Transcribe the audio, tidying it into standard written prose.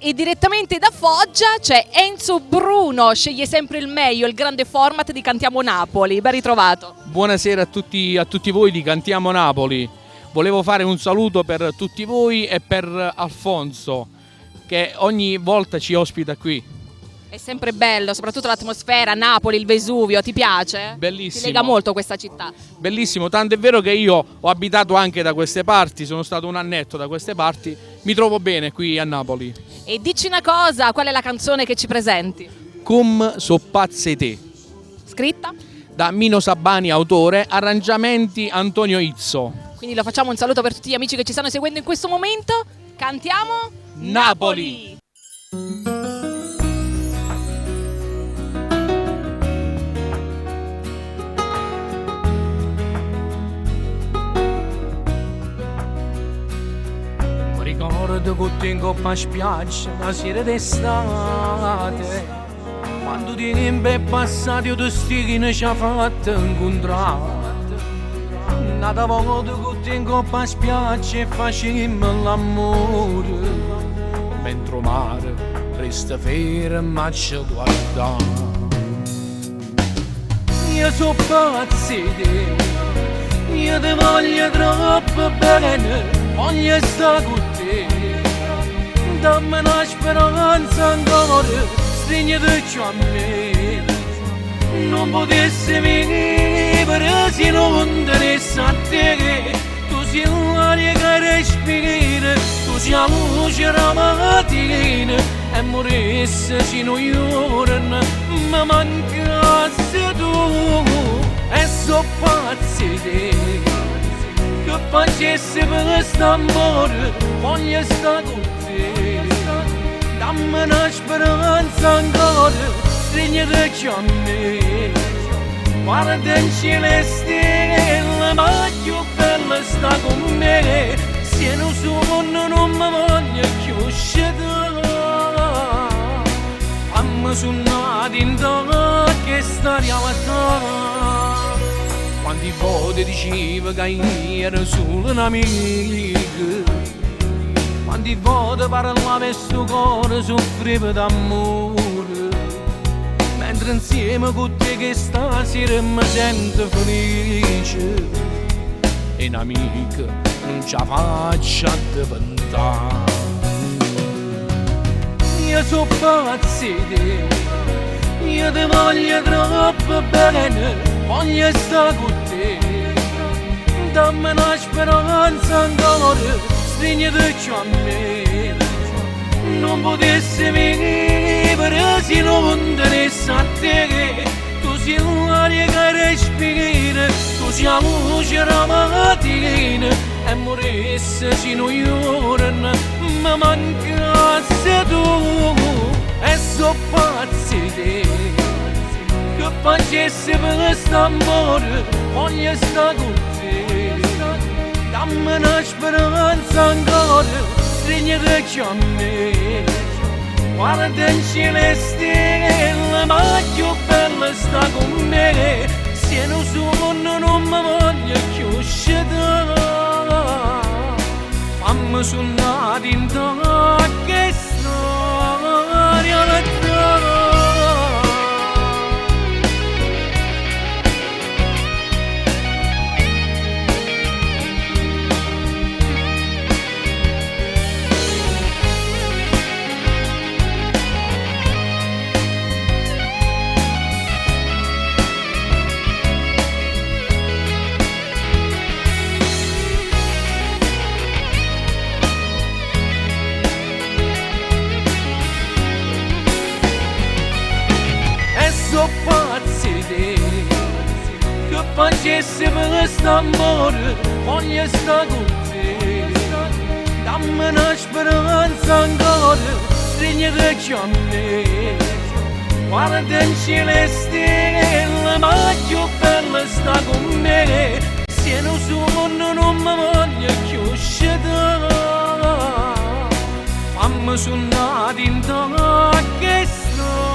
E direttamente da Foggia c'è Enzo Bruno, sceglie sempre il meglio, il grande format di Cantiamo Napoli. Ben ritrovato. Buonasera a tutti voi di Cantiamo Napoli. Volevo fare un saluto per tutti voi e per Alfonso, che ogni volta ci ospita qui. È sempre bello, soprattutto l'atmosfera, Napoli, il Vesuvio, ti piace? Bellissimo. Ti lega molto questa città. Bellissimo, tanto è vero che io ho abitato anche da queste parti, sono stato un annetto da queste parti, mi trovo bene qui a Napoli. E dici una cosa, qual è la canzone che ci presenti? Cum so pazze te, Scritta? da Mino Sabani, autore, arrangiamenti Antonio Izzo. Quindi lo facciamo un saluto per tutti gli amici che ci stanno seguendo in questo momento. Cantiamo Napoli! Ricordo che ti in coppa a spiaggia la sera d'estate, quando tempo è passato io ti stighi ci ha fatto incontrare. Nata volta che ti in coppa a spiaggia e facemmo l'amore, mentre il mare resta fermo a ci guardare. Io so pazzo di te, io ti voglio troppo bene, voglio stare con te. Dammi una speranza ancora, stringiti a me. Non potessi vivere se non tenessi a te. Tu sei l'aria che respiri, tu sei la luce della mattina. E morissi se non giorno, mi mancassi tu. E so pazzo di te, che facessi per quest'amore, voglio stare con te. Dammi una speranza ancora, stringiti a me. Guarda in cielo e stelle, ma più bella sta con me. Se non sono non mi voglio più uscire. Fammi suonare in te che sta realtà. Quanti volte dicevo che io ero solo un'amica, quanti volte parlavo e sto cuore soffriva d'amore, mentre insieme con te che stasera mi sento felice, e un'amica non ce la faccio a diventare. Io so pazzo di te, io ti voglio troppo bene, voglio stare con te. Dammi una speranza ancora, stringiti a me. Non potessi vivere se non tenessi a te. Tu sei l'aria che respiri, tu sei la luce della mattina. E morissi se non giorno, mi mancassi tu. E so pazzo di te, che facessi per quest'amore, voglio stare con te. Dammi una speranza ancora, stringiti a me. Guarda in cielo e stelle, ma più bella sta con me. Se non sono non mi voglio più uscire. Fammi suonare in te che sta realtà. So pazzo di te, che facessi per quest'amore, voglio stare con te. Dammi una speranza ancora, stringiti a me. Guarda in cielo e stelle, ma più bella sta con me. Se non sono non mi voglio più uscire. Fammi suonare in te che sto